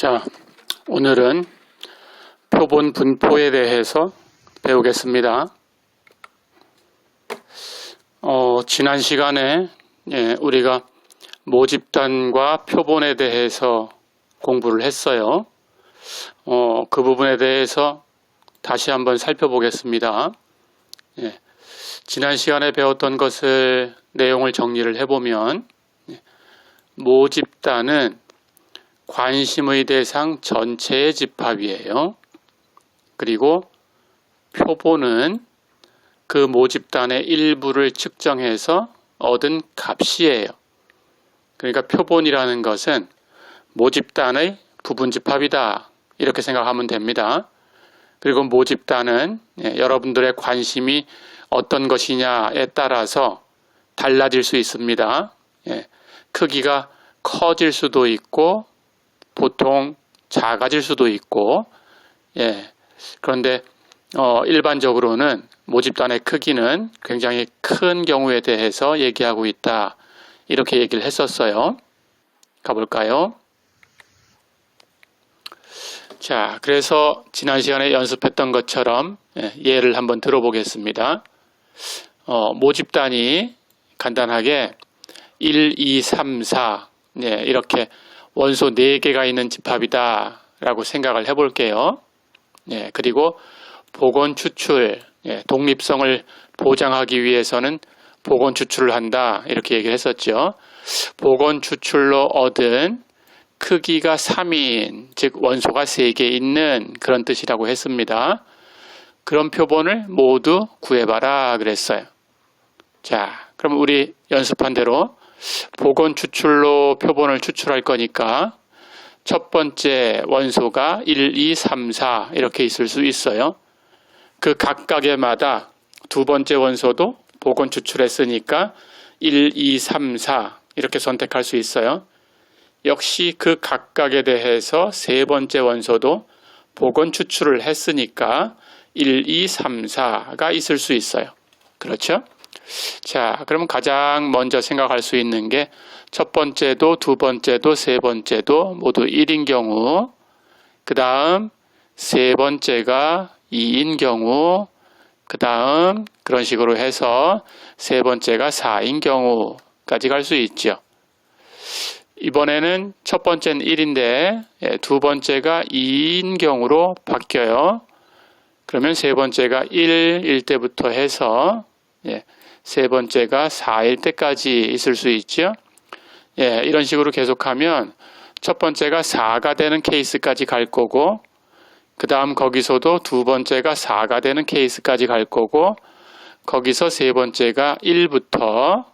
자, 오늘은 표본 분포에 대해서 배우겠습니다. 지난 시간에 우리가 모집단과 표본에 대해서 공부를 했어요. 그 부분에 대해서 다시 한번 살펴보겠습니다. 지난 시간에 배웠던 것을 내용을 정리를 해보면 모집단은 관심의 대상 전체의 집합이에요. 그리고 표본은 그 모집단의 일부를 측정해서 얻은 값이에요. 그러니까 표본이라는 것은 모집단의 부분 집합이다, 이렇게 생각하면 됩니다. 그리고 모집단은 여러분들의 관심이 어떤 것이냐에 따라서 달라질 수 있습니다. 크기가 커질 수도 있고 보통 작아질 수도 있고, 그런데 일반적으로는 모집단의 크기는 굉장히 큰 경우에 대해서 얘기하고 있다, 이렇게 얘기를 했었어요. 가볼까요? 자, 그래서 지난 시간에 연습했던 것처럼 예를 한번 들어보겠습니다. 모집단이 간단하게 1, 2, 3, 4 이렇게 원소 4개가 있는 집합이다 라고 생각을 해볼게요. 그리고 복원 추출, 독립성을 보장하기 위해서는 복원 추출을 한다, 이렇게 얘기를 했었죠. 복원 추출로 얻은 크기가 3인, 즉 원소가 3개 있는 그런 뜻이라고 했습니다. 그런 표본을 모두 구해봐라 그랬어요. 자, 그럼 우리 연습한 대로 복원 추출로 표본을 추출할 거니까 첫 번째 원소가 1, 2, 3, 4 이렇게 있을 수 있어요. 그 각각에마다 두 번째 원소도 복원 추출했으니까 1, 2, 3, 4 이렇게 선택할 수 있어요. 역시 그 각각에 대해서 세 번째 원소도 복원 추출을 했으니까 1, 2, 3, 4가 있을 수 있어요. 그렇죠? 자, 그러면 가장 먼저 생각할 수 있는 게 첫 번째도 두 번째도 세 번째도 모두 1인 경우, 그 다음 세 번째가 2인 경우, 그 다음 그런 식으로 해서 세 번째가 4인 경우까지 갈 수 있죠. 이번에는 첫 번째는 1인데 두 번째가 2인 경우로 바뀌어요. 그러면 세 번째가 1일 때부터 해서 세 번째가 4일 때까지 있을 수 있죠. 이런 식으로 계속하면 첫 번째가 4가 되는 케이스까지 갈 거고, 그 다음 거기서도 두 번째가 4가 되는 케이스까지 갈 거고, 거기서 세 번째가 1부터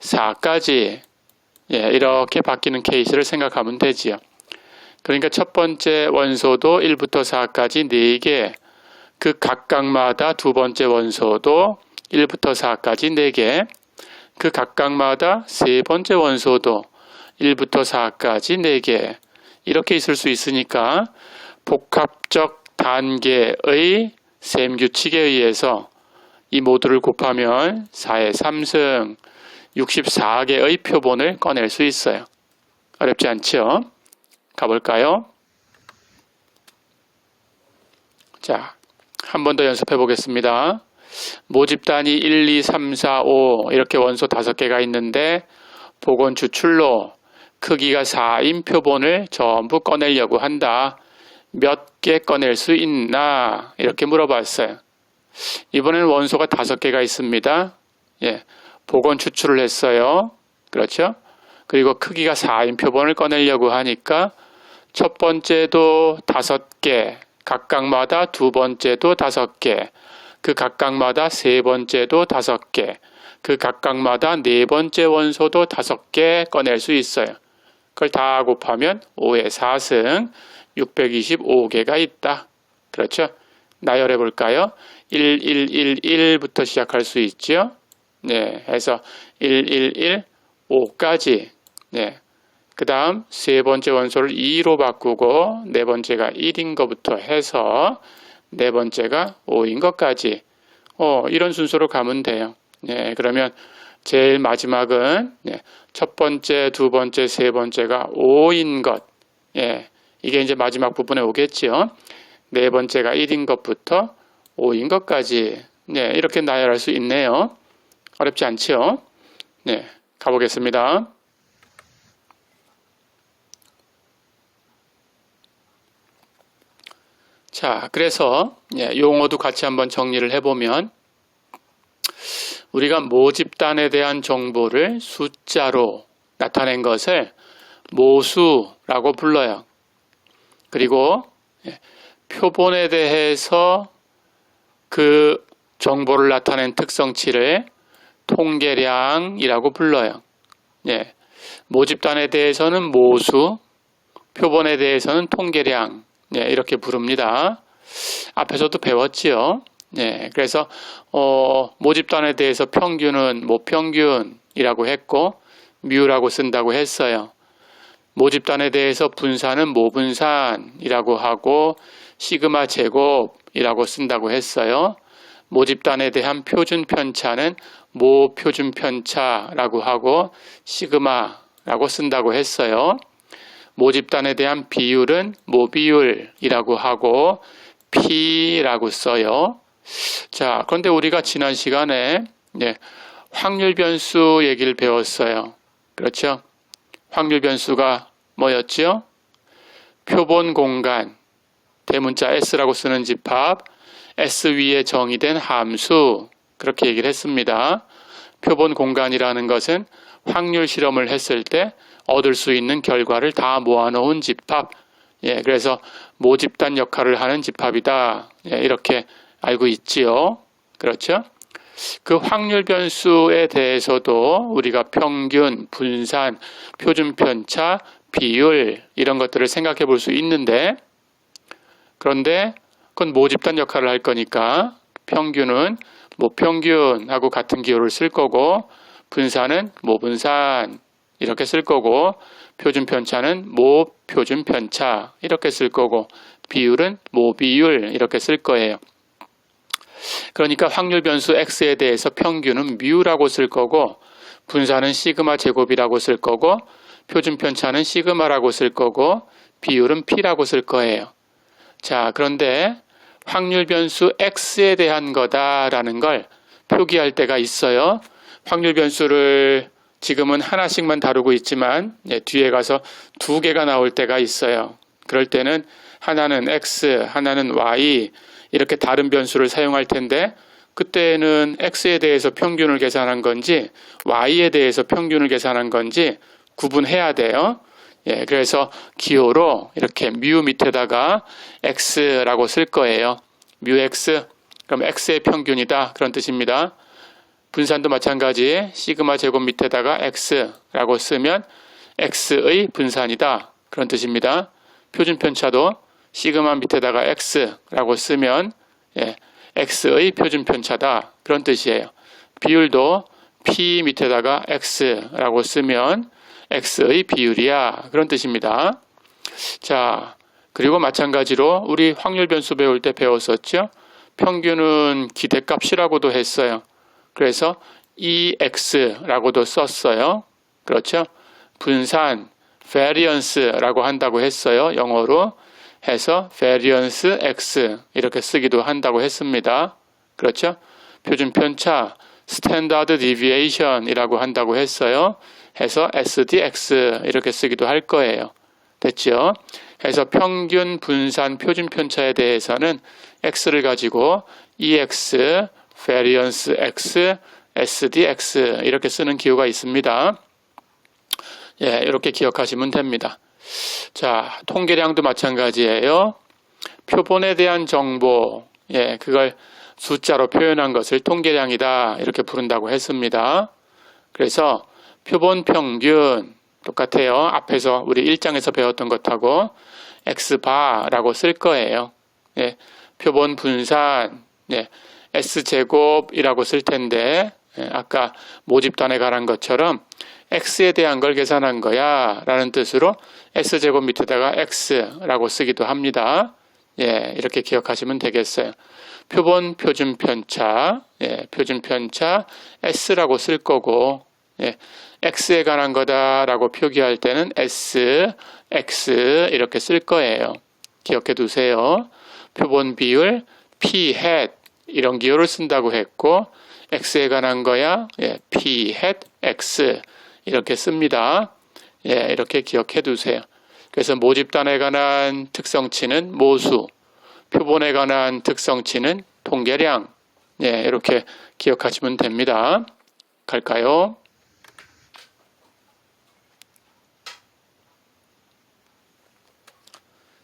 4까지 이렇게 바뀌는 케이스를 생각하면 되지요. 그러니까 첫 번째 원소도 1부터 4까지 4개, 그 각각마다 두 번째 원소도 1부터 4까지 4개, 그 각각마다 세 번째 원소도 1부터 4까지 4개, 이렇게 있을 수 있으니까 복합적 단계의 셈 규칙에 의해서 이 모두를 곱하면 4의 3승 64개의 표본을 꺼낼 수 있어요. 어렵지 않죠? 가볼까요? 자, 한 번 더 연습해 보겠습니다. 모집단이 1, 2, 3, 4, 5 이렇게 원소 5개가 있는데 복원 추출로 크기가 4인 표본을 전부 꺼내려고 한다. 몇 개 꺼낼 수 있나? 이렇게 물어봤어요. 이번에는 원소가 5개가 있습니다. 복원 추출을 했어요. 그렇죠? 그리고 크기가 4인 표본을 꺼내려고 하니까 첫 번째도 5개, 각각마다 두 번째도 5개, 그 각각마다 세 번째도 5개, 그 각각마다 네 번째 원소도 5개 꺼낼 수 있어요. 그걸 다 곱하면 5의 4승 625개가 있다. 그렇죠? 나열해 볼까요? 1, 1, 1, 1부터 시작할 수 있죠? 해서 1, 1, 1, 5까지. 그 다음 세 번째 원소를 2로 바꾸고 네 번째가 1인 것부터 해서 네 번째가 5인 것까지. 이런 순서로 가면 돼요. 그러면 제일 마지막은 첫 번째, 두 번째, 세 번째가 5인 것. 이게 이제 마지막 부분에 오겠죠. 네 번째가 1인 것부터 5인 것까지 네, 이렇게 나열할 수 있네요. 어렵지 않죠? 네, 가보겠습니다. 자, 그래서 용어도 같이 한번 정리를 해보면 우리가 모집단에 대한 정보를 숫자로 나타낸 것을 모수라고 불러요. 그리고 표본에 대해서 그 정보를 나타낸 특성치를 통계량이라고 불러요. 모집단에 대해서는 모수, 표본에 대해서는 통계량 이렇게 부릅니다. 앞에서도 배웠지요. 그래서 모집단에 대해서 평균은 모평균이라고 했고 뮤라고 쓴다고 했어요. 모집단에 대해서 분산은 모분산이라고 하고 시그마 제곱이라고 쓴다고 했어요. 모집단에 대한 표준 편차는 모표준 편차라고 하고 시그마라고 쓴다고 했어요. 모집단에 대한 비율은 모비율이라고 하고 P라고 써요. 자, 그런데 우리가 지난 시간에 확률 변수 얘기를 배웠어요. 그렇죠? 확률 변수가 뭐였죠? 표본 공간, 대문자 S라고 쓰는 집합, S 위에 정의된 함수, 그렇게 얘기를 했습니다. 표본 공간이라는 것은 확률 실험을 했을 때 얻을 수 있는 결과를 다 모아놓은 집합, 그래서 모집단 역할을 하는 집합이다. 이렇게 알고 있지요. 그렇죠? 그 확률 변수에 대해서도 우리가 평균, 분산, 표준 편차, 비율 이런 것들을 생각해 볼 수 있는데 그런데 그건 모집단 역할을 할 거니까 평균은 모평균하고 같은 기호를 쓸 거고 분산은 모분산 이렇게 쓸 거고 표준 편차는 모표준 편차 이렇게 쓸 거고 비율은 모비율 이렇게 쓸 거예요. 그러니까 확률 변수 X에 대해서 평균은 뮤라고 쓸 거고 분산은 시그마 제곱이라고 쓸 거고 표준 편차는 시그마라고 쓸 거고 비율은 P라고 쓸 거예요. 자, 그런데 확률 변수 X에 대한 거다라는 걸 표기할 때가 있어요. 확률 변수를 지금은 하나씩만 다루고 있지만 뒤에 가서 두 개가 나올 때가 있어요. 그럴 때는 하나는 X, 하나는 Y 이렇게 다른 변수를 사용할 텐데 그때는 X에 대해서 평균을 계산한 건지 Y에 대해서 평균을 계산한 건지 구분해야 돼요. 그래서 기호로 이렇게 뮤 밑에다가 X라고 쓸 거예요. 뮤 X, 그럼 X의 평균이다 그런 뜻입니다. 분산도 마찬가지 시그마 제곱 밑에다가 X라고 쓰면 X의 분산이다 그런 뜻입니다. 표준 편차도 시그마 밑에다가 X라고 쓰면 X의 표준 편차다 그런 뜻이에요. 비율도 P 밑에다가 X라고 쓰면 X의 비율이야 그런 뜻입니다. 자, 그리고 마찬가지로 우리 확률 변수 배울 때 배웠었죠. 평균은 기대값이라고도 했어요. 그래서 EX라고도 썼어요. 그렇죠? 분산, variance라고 한다고 했어요. 영어로 해서 variance X 이렇게 쓰기도 한다고 했습니다. 그렇죠? 표준 편차, standard deviation이라고 한다고 했어요. 해서 SDX 이렇게 쓰기도 할 거예요. 됐죠? 해서 평균, 분산, 표준 편차에 대해서는 X를 가지고 EX, variance X, SDX 이렇게 쓰는 기호가 있습니다. 이렇게 기억하시면 됩니다. 자, 통계량도 마찬가지예요. 표본에 대한 정보, 그걸 숫자로 표현한 것을 통계량이다 이렇게 부른다고 했습니다. 그래서 표본 평균 똑같아요. 앞에서 우리 1장에서 배웠던 것하고 X바라고 쓸 거예요. 표본 분산, S제곱이라고 쓸 텐데 아까 모집단에 관한 것처럼 X에 대한 걸 계산한 거야 라는 뜻으로 S제곱 밑에다가 X라고 쓰기도 합니다. 이렇게 기억하시면 되겠어요. 표본 표준 편차, 표준 편차 S라고 쓸 거고 x에 관한 거다라고 표기할 때는 s, x 이렇게 쓸 거예요. 기억해 두세요. 표본 비율 p hat 이런 기호를 쓴다고 했고 x에 관한 거야 p hat x 이렇게 씁니다. 이렇게 기억해 두세요. 그래서 모집단에 관한 특성치는 모수, 표본에 관한 특성치는 통계량 이렇게 기억하시면 됩니다. 갈까요?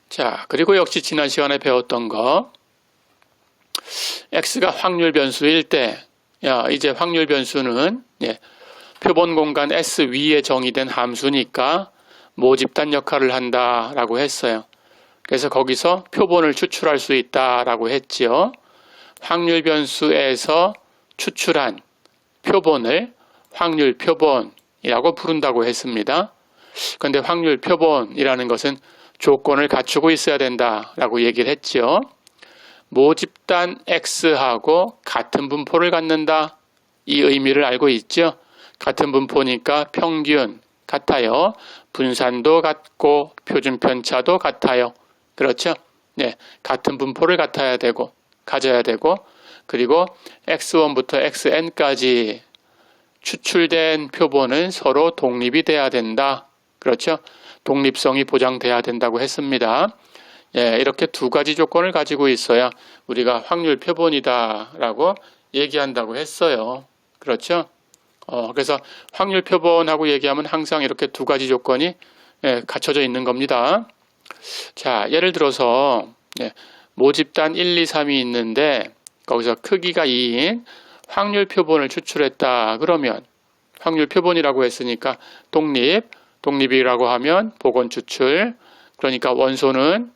자, 그리고 역시 지난 시간에 배웠던 거 x가 확률 변수일 때 이제 확률 변수는 표본 공간 S 위에 정의된 함수니까 모집단 역할을 한다라고 했어요. 그래서 거기서 표본을 추출할 수 있다라고 했지요. 확률 변수에서 추출한 표본을 확률 표본이라고 부른다고 했습니다. 그런데 확률 표본이라는 것은 조건을 갖추고 있어야 된다라고 얘기를 했지요. 모집단 X하고 같은 분포를 갖는다. 이 의미를 알고 있죠. 같은 분포니까 평균 같아요. 분산도 같고 표준 편차도 같아요. 그렇죠? 같은 분포를 가져야 되고 그리고 x1부터 xn까지 추출된 표본은 서로 독립이 돼야 된다. 그렇죠? 독립성이 보장돼야 된다고 했습니다. 이렇게 두 가지 조건을 가지고 있어야 우리가 확률 표본이다라고 얘기한다고 했어요. 그렇죠? 그래서 확률 표본하고 얘기하면 항상 이렇게 두 가지 조건이 갖춰져 있는 겁니다. 자, 예를 들어서 모집단 1, 2, 3이 있는데 거기서 크기가 2인 확률 표본을 추출했다. 그러면 확률 표본이라고 했으니까 독립이라고 하면 보건 추출. 그러니까 원소는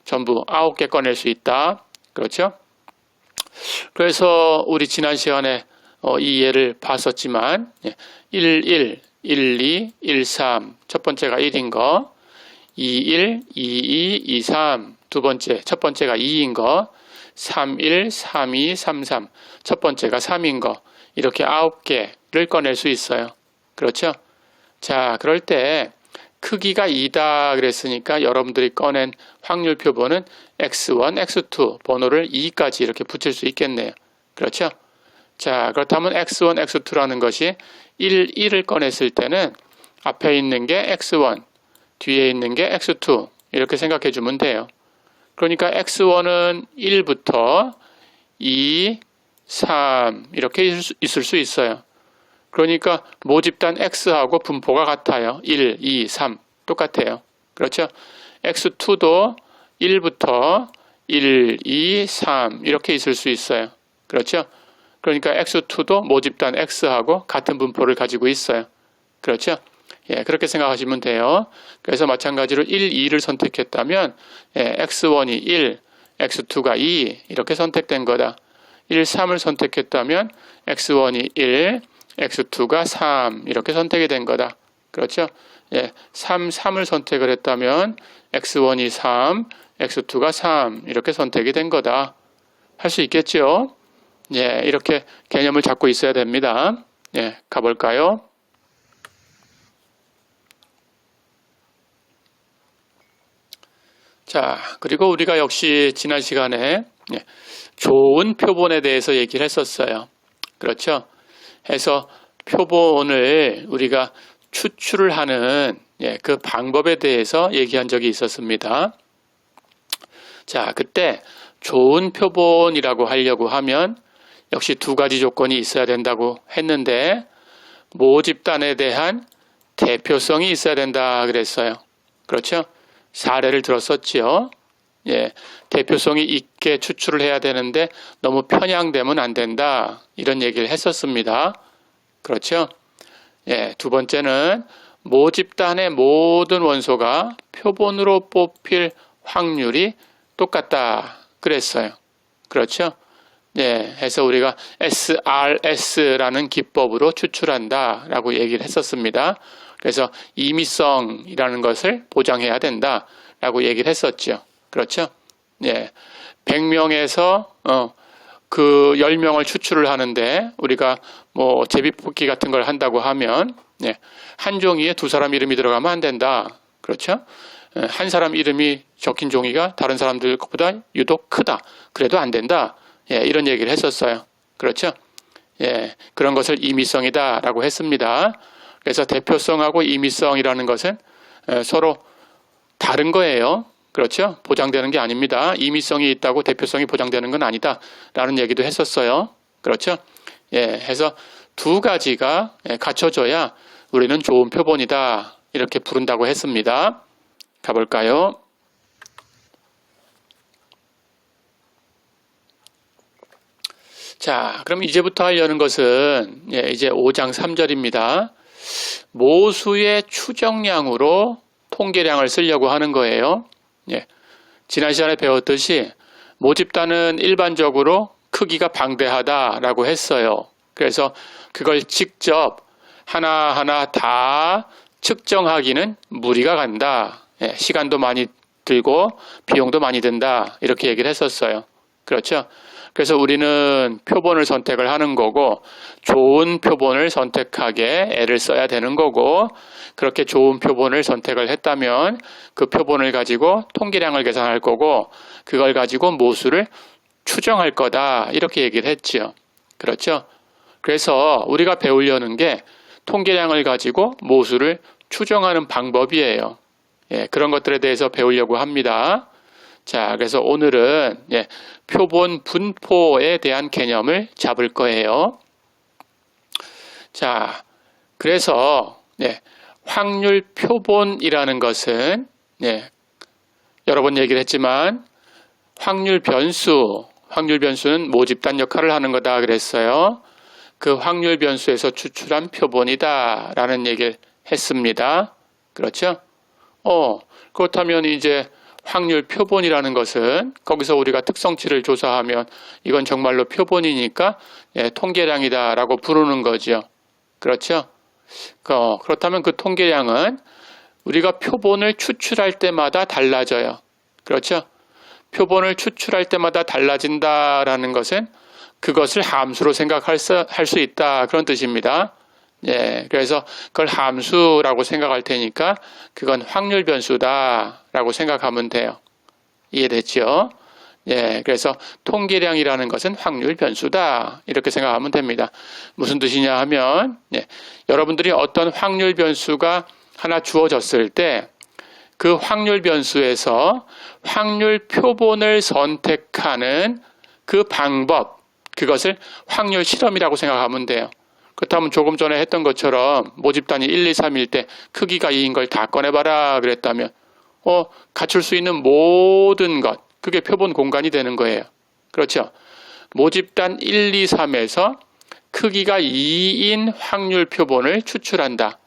전부 9개 꺼낼 수 있다. 그렇죠? 그래서 우리 지난 시간에 이 예를 봤었지만 1, 1, 1, 2, 1, 3 첫 번째가 1인 거 2, 1, 2, 2, 2, 3 두 번째 첫 번째가 2인 거 3, 1, 3, 2, 3, 3 첫 번째가 3인 거 이렇게 9개를 꺼낼 수 있어요. 그렇죠? 자, 그럴 때 크기가 2다 그랬으니까 여러분들이 꺼낸 확률 표본은 x1, x2 번호를 2까지 이렇게 붙일 수 있겠네요. 그렇죠? 자, 그렇다면 x1, x2라는 것이 1, 1을 꺼냈을 때는 앞에 있는 게 x1, 뒤에 있는 게 x2 이렇게 생각해 주면 돼요. 그러니까 x1은 1부터 2, 3 이렇게 있을 수 있어요. 그러니까 모집단 x하고 분포가 같아요. 1, 2, 3 똑같아요. 그렇죠? x2도 1부터 1, 2, 3 이렇게 있을 수 있어요. 그렇죠? 그러니까 x2도 모집단 x하고 같은 분포를 가지고 있어요. 그렇죠? 그렇게 생각하시면 돼요. 그래서 마찬가지로 1, 2를 선택했다면 x1이 1, x2가 2 이렇게 선택된 거다. 1, 3을 선택했다면 x1이 1, x2가 3 이렇게 선택이 된 거다. 그렇죠? 3을 선택을 했다면 x1이 3, x2가 3 이렇게 선택이 된 거다. 할 수 있겠죠? 이렇게 개념을 잡고 있어야 됩니다. 가볼까요? 자, 그리고 우리가 역시 지난 시간에 좋은 표본에 대해서 얘기를 했었어요. 그렇죠? 해서 표본을 우리가 추출을 하는 그 방법에 대해서 얘기한 적이 있었습니다. 자, 그때 좋은 표본이라고 하려고 하면 역시 두 가지 조건이 있어야 된다고 했는데 모집단에 대한 대표성이 있어야 된다 그랬어요. 그렇죠? 사례를 들었었지요. 대표성이 있게 추출을 해야 되는데 너무 편향되면 안 된다. 이런 얘기를 했었습니다. 그렇죠? 두 번째는 모집단의 모든 원소가 표본으로 뽑힐 확률이 똑같다. 그랬어요. 그렇죠? 해서 우리가 SRS라는 기법으로 추출한다. 라고 얘기를 했었습니다. 그래서 임의성이라는 것을 보장해야 된다. 라고 얘기를 했었죠. 그렇죠? 100명에서 그 10명을 추출을 하는데 우리가 뭐 제비뽑기 같은 걸 한다고 하면 예, 한 종이에 두 사람 이름이 들어가면 안 된다. 그렇죠? 한 사람 이름이 적힌 종이가 다른 사람들 것보다 유독 크다. 그래도 안 된다. 예, 이런 얘기를 했었어요. 그렇죠? 예, 그런 것을 임의성이다라고 했습니다. 그래서 대표성하고 임의성이라는 것은 서로 다른 거예요. 그렇죠? 보장되는 게 아닙니다. 임의성이 있다고 대표성이 보장되는 건 아니다. 라는 얘기도 했었어요. 그렇죠? 예, 해서 두 가지가 갖춰져야 우리는 좋은 표본이다. 이렇게 부른다고 했습니다. 가볼까요? 자, 그럼 이제부터 하려는 것은 이제 5장 3절입니다. 모수의 추정량으로 통계량을 쓰려고 하는 거예요. 예, 지난 시간에 배웠듯이 모집단은 일반적으로 크기가 방대하다라고 했어요. 그래서 그걸 직접 하나하나 다 측정하기는 무리가 간다. 예, 시간도 많이 들고 비용도 많이 든다. 이렇게 얘기를 했었어요. 그렇죠? 그래서 우리는 표본을 선택을 하는 거고 좋은 표본을 선택하게 애를 써야 되는 거고 그렇게 좋은 표본을 선택을 했다면 그 표본을 가지고 통계량을 계산할 거고 그걸 가지고 모수를 추정할 거다. 이렇게 얘기를 했지요. 그렇죠? 그래서 우리가 배우려는 게 통계량을 가지고 모수를 추정하는 방법이에요. 예, 그런 것들에 대해서 배우려고 합니다. 자, 그래서 오늘은 표본 분포에 대한 개념을 잡을 거예요. 자, 그래서 확률 표본이라는 것은 여러 번 얘기를 했지만 확률 변수는 모집단 역할을 하는 거다 그랬어요. 그 확률 변수에서 추출한 표본이다 라는 얘기를 했습니다. 그렇죠? 그렇다면 이제 확률 표본이라는 것은 거기서 우리가 특성치를 조사하면 이건 정말로 표본이니까 통계량이다 라고 부르는 거죠. 그렇죠? 그렇다면 그 통계량은 우리가 표본을 추출할 때마다 달라져요. 그렇죠? 표본을 추출할 때마다 달라진다라는 것은 그것을 함수로 생각할 수 있다 그런 뜻입니다. 예, 그래서 그걸 함수라고 생각할 테니까 그건 확률 변수다라고 생각하면 돼요. 이해됐죠? 예, 그래서 통계량이라는 것은 확률 변수다 이렇게 생각하면 됩니다. 무슨 뜻이냐 하면 여러분들이 어떤 확률 변수가 하나 주어졌을 때 그 확률 변수에서 확률 표본을 선택하는 그 방법 그것을 확률 실험이라고 생각하면 돼요. 그렇다면 조금 전에 했던 것처럼 모집단이 1, 2, 3일 때 크기가 2인 걸 다 꺼내봐라 그랬다면 갖출 수 있는 모든 것 그게 표본 공간이 되는 거예요. 그렇죠? 모집단 1, 2, 3에서 크기가 2인 확률 표본을 추출한다.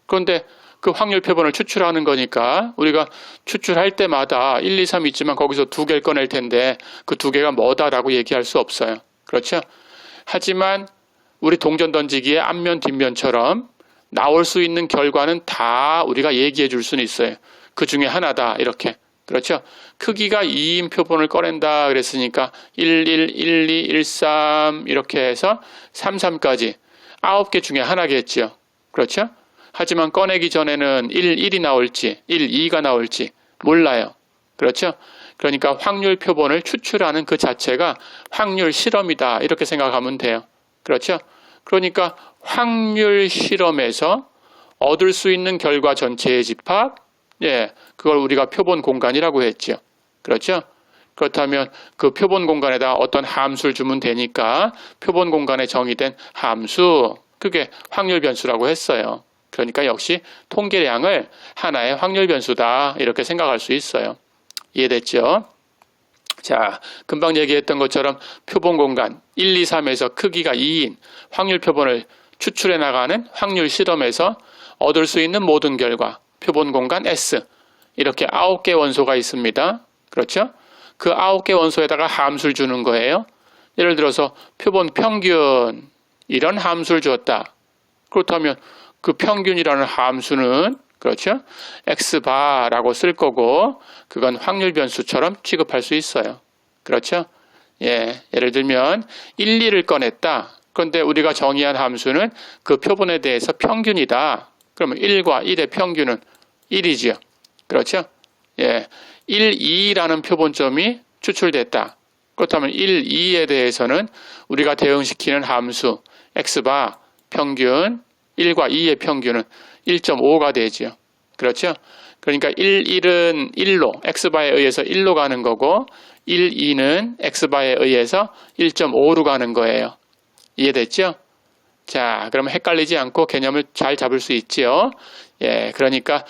그런데 그 확률 표본을 추출하는 거니까 우리가 추출할 때마다 1, 2, 3 있지만 거기서 두 개를 꺼낼 텐데 그 두 개가 뭐다라고 얘기할 수 없어요. 그렇죠? 하지만 우리 동전 던지기의 앞면 뒷면처럼 나올 수 있는 결과는 다 우리가 얘기해 줄 수는 있어요. 그 중에 하나다 이렇게. 그렇죠? 크기가 2인 표본을 꺼낸다 그랬으니까 1, 1, 1, 2, 1, 3 이렇게 해서 3, 3까지 9개 중에 하나겠죠. 그렇죠? 하지만 꺼내기 전에는 1, 1이 나올지 1, 2가 나올지 몰라요. 그렇죠? 그러니까 확률 표본을 추출하는 그 자체가 확률 실험이다 이렇게 생각하면 돼요. 그렇죠? 그러니까 확률 실험에서 얻을 수 있는 결과 전체의 집합, 그걸 우리가 표본 공간이라고 했죠. 그렇죠? 그렇다면 그 표본 공간에다 어떤 함수를 주면 되니까 표본 공간에 정의된 함수, 그게 확률 변수라고 했어요. 그러니까 역시 통계량을 하나의 확률 변수다 이렇게 생각할 수 있어요. 이해됐죠? 자, 금방 얘기했던 것처럼 표본 공간 1, 2, 3에서 크기가 2인 확률 표본을 추출해 나가는 확률 실험에서 얻을 수 있는 모든 결과 표본 공간 S 이렇게 9개 원소가 있습니다. 그렇죠? 그 9개 원소에다가 함수를 주는 거예요. 예를 들어서 표본 평균 이런 함수를 주었다. 그렇다면 그 평균이라는 함수는 그렇죠? X바라고 쓸 거고 그건 확률 변수처럼 취급할 수 있어요. 그렇죠? 예를 들면 1, 2를 꺼냈다. 그런데 우리가 정의한 함수는 그 표본에 대해서 평균이다. 그러면 1과 1의 평균은 1이지요. 그렇죠? 예. 1, 2라는 표본점이 추출됐다. 그렇다면 1, 2에 대해서는 우리가 대응시키는 함수 x바 평균 1과 2의 평균은 1.5가 되지요. 그렇죠? 그러니까 1, 1은 1로 x바에 의해서 1로 가는 거고 1, 2는 x바에 의해서 1.5로 가는 거예요. 이해됐죠? 자, 그러면 헷갈리지 않고 개념을 잘 잡을 수 있지요. 예, 그러니까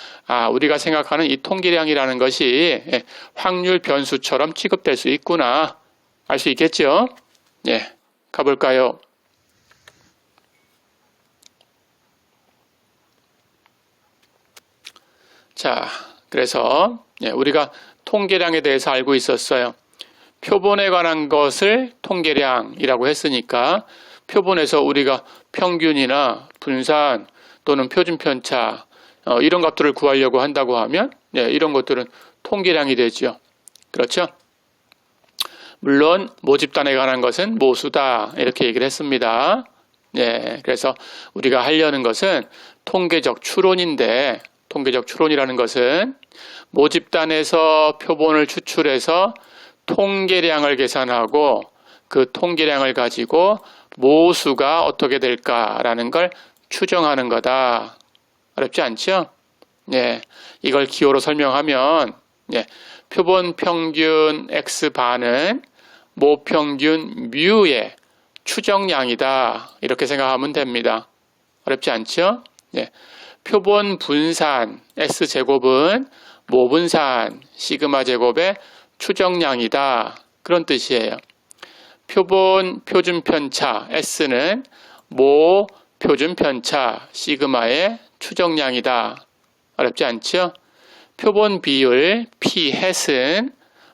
우리가 생각하는 이 통계량이라는 것이 확률 변수처럼 취급될 수 있구나. 알 수 있겠죠? 예, 가볼까요? 자, 그래서 우리가 통계량에 대해서 알고 있었어요. 표본에 관한 것을 통계량이라고 했으니까 표본에서 우리가 평균이나 분산 또는 표준 편차 이런 것들을 구하려고 한다고 하면 이런 것들은 통계량이 되죠. 그렇죠? 물론 모집단에 관한 것은 모수다 이렇게 얘기를 했습니다. 그래서 우리가 하려는 것은 통계적 추론인데 통계적 추론이라는 것은 모집단에서 표본을 추출해서 통계량을 계산하고 그 통계량을 가지고 모수가 어떻게 될까라는 걸 추정하는 거다. 어렵지 않죠? 이걸 기호로 설명하면 표본 평균 x반은 모평균 뮤의 추정량이다. 이렇게 생각하면 됩니다. 어렵지 않죠? 표본 분산 S제곱은 모분산 시그마 제곱의 추정량이다. 그런 뜻이에요. 표본 표준 편차 S는 모 표준 편차 시그마의 추정량이다. 어렵지 않죠? 표본 비율 P 햇은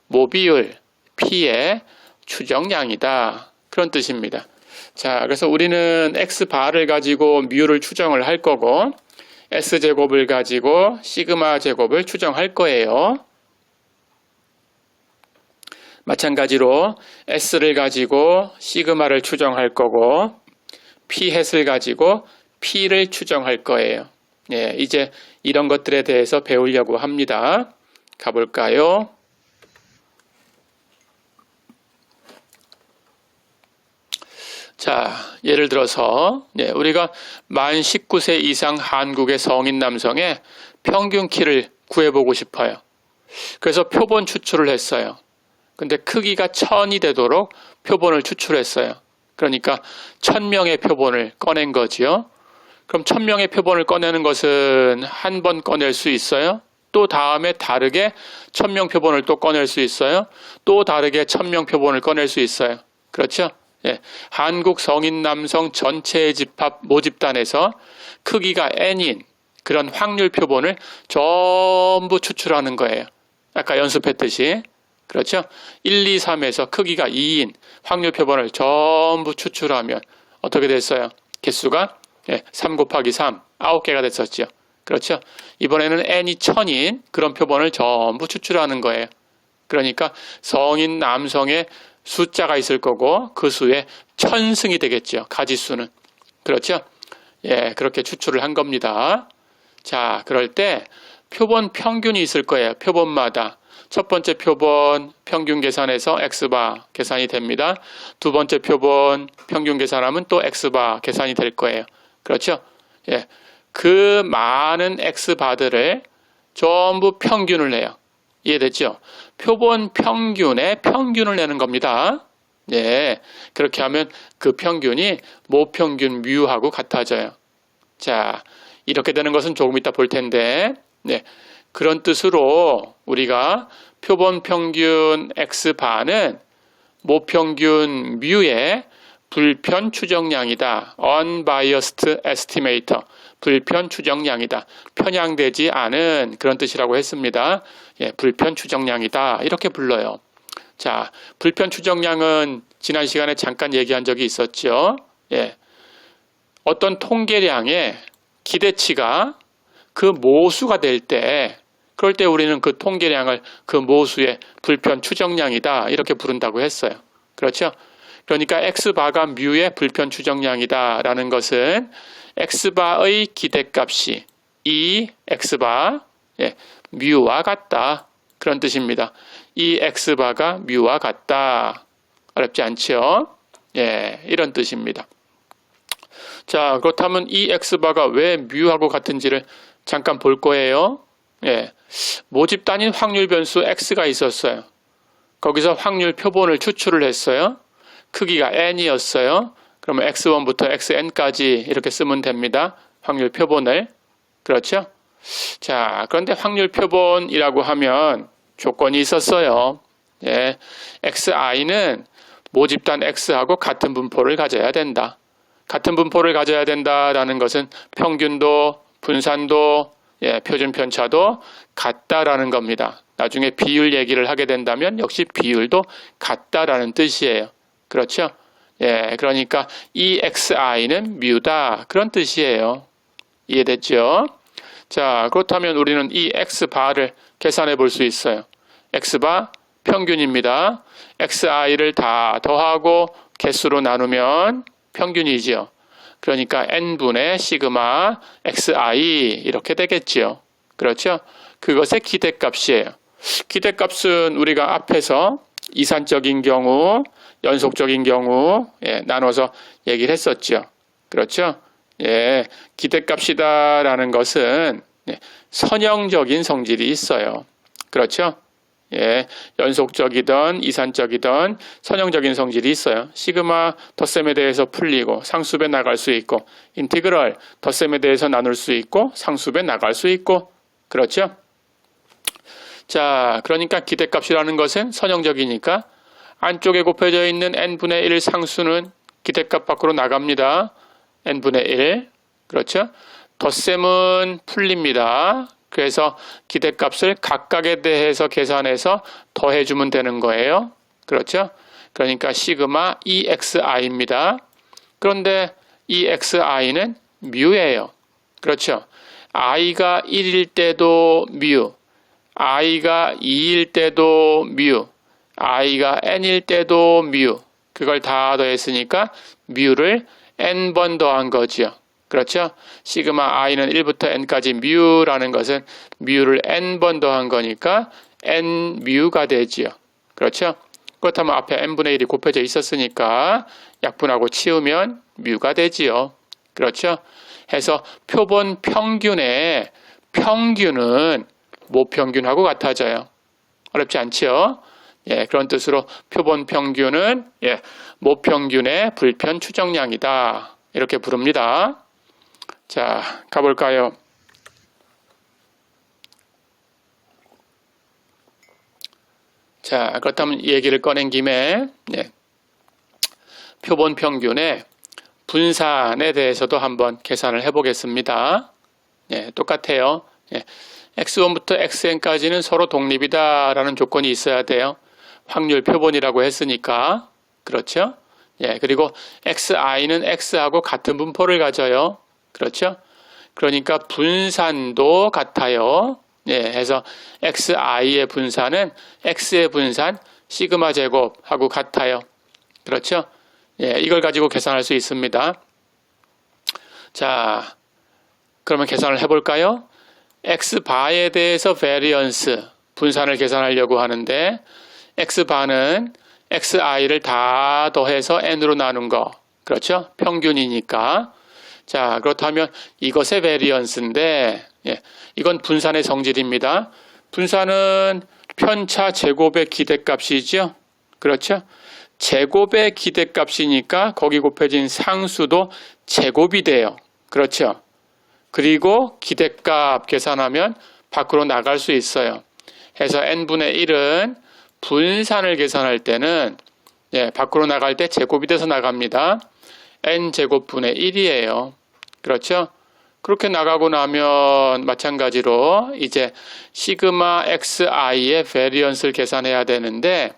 모 비율 P의 추정량이다. 그런 뜻입니다. 자, 그래서 우리는 X바를 가지고 뮤를 추정을 할 거고 S제곱을 가지고 시그마 제곱을 추정할 거예요. 마찬가지로 S를 가지고 시그마를 추정할 거고 P 햇을 가지고 P를 추정할 거예요. 이제 이런 것들에 대해서 배우려고 합니다. 가볼까요? 자, 예를 들어서 우리가 만 19세 이상 한국의 성인 남성의 평균 키를 구해보고 싶어요. 그래서 표본 추출을 했어요. 근데 크기가 1000이 되도록 표본을 추출했어요. 그러니까 1000명의 표본을 꺼낸 거지요. 그럼 1000명의 표본을 꺼내는 것은 한 번 꺼낼 수 있어요? 또 다음에 다르게 1000명 표본을 또 꺼낼 수 있어요? 또 다르게 1000명 표본을 꺼낼 수 있어요. 그렇죠? 한국 성인 남성 전체의 집합 모집단에서 크기가 n인 그런 확률 표본을 전부 추출하는 거예요. 아까 연습했듯이. 그렇죠? 1, 2, 3에서 크기가 2인 확률 표본을 전부 추출하면 어떻게 됐어요? 개수가 3 곱하기 3, 9개가 됐었죠. 그렇죠? 이번에는 n이 1000인 그런 표본을 전부 추출하는 거예요. 그러니까 성인 남성의 숫자가 있을 거고 그 수의 1000승이 되겠죠. 가지수는. 그렇죠? 그렇게 추출을 한 겁니다. 자, 그럴 때 표본 평균이 있을 거예요. 표본마다. 첫 번째 표본 평균 계산해서 x바 계산이 됩니다. 두 번째 표본 평균 계산하면 또 x바 계산이 될 거예요. 그렇죠? 그 많은 x바들을 전부 평균을 내요. 이해됐죠? 표본 평균의 평균을 내는 겁니다. 그렇게 하면 그 평균이 모평균 뮤하고 같아져요. 자, 이렇게 되는 것은 조금 이따 볼 텐데, 그런 뜻으로 우리가 표본 평균 x반은 모평균 뮤의 불편 추정량이다. unbiased estimator. 불편 추정량이다. 편향되지 않은 그런 뜻이라고 했습니다. 불편 추정량이다. 이렇게 불러요. 자, 불편 추정량은 지난 시간에 잠깐 얘기한 적이 있었죠. 어떤 통계량의 기대치가 그 모수가 될 때, 그럴 때 우리는 그 통계량을 그 모수의 불편 추정량이다. 이렇게 부른다고 했어요. 그렇죠? 그러니까 x바가 뮤의 불편 추정량이다라는 것은 x바의 기대값이 이 x바 뮤와 같다. 그런 뜻입니다. 이 x바가 뮤와 같다. 어렵지 않죠? 이런 뜻입니다. 자, 그렇다면 이 x바가 왜 뮤하고 같은지를 잠깐 볼 거예요. 모집 단위인 확률 변수 x가 있었어요. 거기서 확률 표본을 추출을 했어요. 크기가 n이었어요. 그러면 x1부터 xn까지 이렇게 쓰면 됩니다. 확률 표본을. 그렇죠? 자, 그런데 확률 표본이라고 하면 조건이 있었어요. xi는 모집단 x하고 같은 분포를 가져야 된다. 같은 분포를 가져야 된다라는 것은 평균도, 분산도, 표준 편차도 같다라는 겁니다. 나중에 비율 얘기를 하게 된다면 역시 비율도 같다라는 뜻이에요. 그렇죠? 그러니까 이 xi는 뮤다. 그런 뜻이에요. 이해됐죠? 자, 그렇다면 우리는 이 x바를 계산해 볼 수 있어요. x바 평균입니다. xi를 다 더하고 개수로 나누면 평균이지요. 그러니까 n분의 시그마 xi 이렇게 되겠지요. 그렇죠? 그것의 기대값이에요. 기대값은 우리가 앞에서 이산적인 경우, 연속적인 경우 나눠서 얘기를 했었죠. 그렇죠? 기대값이다라는 것은 선형적인 성질이 있어요. 그렇죠? 연속적이든 이산적이든 선형적인 성질이 있어요. 시그마 덧셈에 대해서 풀리고 상수배 나갈 수 있고, 인티그럴 덧셈에 대해서 나눌 수 있고 상수배 나갈 수 있고. 그렇죠? 자, 그러니까 기대값이라는 것은 선형적이니까 안쪽에 곱해져 있는 n분의 1 상수는 기대값 밖으로 나갑니다. n분의 1. 그렇죠? 덧셈은 풀립니다. 그래서 기대값을 각각에 대해서 계산해서 더해주면 되는 거예요. 그렇죠? 그러니까 시그마 EXI입니다. 그런데 EXI는 뮤예요. 그렇죠? i가 1일 때도 뮤, i가 2일 때도 뮤, i가 n일 때도 뮤. 그걸 다 더했으니까 뮤를 n번 더한 거죠. 그렇죠? 시그마 i는 1부터 n까지 뮤라는 것은 뮤를 n번 더한 거니까 n 뮤가 되지요. 그렇죠? 그렇다면 앞에 n분의 1이 곱해져 있었으니까 약분하고 치우면 뮤가 되지요. 그렇죠? 해서 표본 평균의 평균은 모평균하고 같아져요. 어렵지 않죠? 그런 뜻으로 표본 평균은 모평균의 불편 추정량이다. 이렇게 부릅니다. 자, 가볼까요? 자, 그렇다면 이 얘기를 꺼낸 김에 표본 평균의 분산에 대해서도 한번 계산을 해보겠습니다. 똑같아요. x1부터 xn까지는 서로 독립이다라는 조건이 있어야 돼요. 확률 표본이라고 했으니까. 그렇죠? 그리고 xi는 x하고 같은 분포를 가져요. 그렇죠? 그러니까 분산도 같아요. 해서 xi의 분산은 x의 분산 시그마 제곱하고 같아요. 그렇죠? 이걸 가지고 계산할 수 있습니다. 자, 그러면 계산을 해볼까요? x바에 대해서 베리언스, 분산을 계산하려고 하는데 x바는 xi를 다 더해서 n으로 나눈 거. 그렇죠? 평균이니까. 자, 그렇다면 이것의 베리언스인데 이건 분산의 성질입니다. 분산은 편차 제곱의 기대값이죠. 그렇죠? 제곱의 기대값이니까 거기 곱해진 상수도 제곱이 돼요. 그렇죠? 그리고 기대값 계산하면 밖으로 나갈 수 있어요. 해서 n분의 1은 분산을 계산할 때는 밖으로 나갈 때 제곱이 돼서 나갑니다. n제곱분의 1이에요. 그렇죠? 그렇게 나가고 나면 마찬가지로 이제 시그마 xi의 베리언스를 계산해야 되는데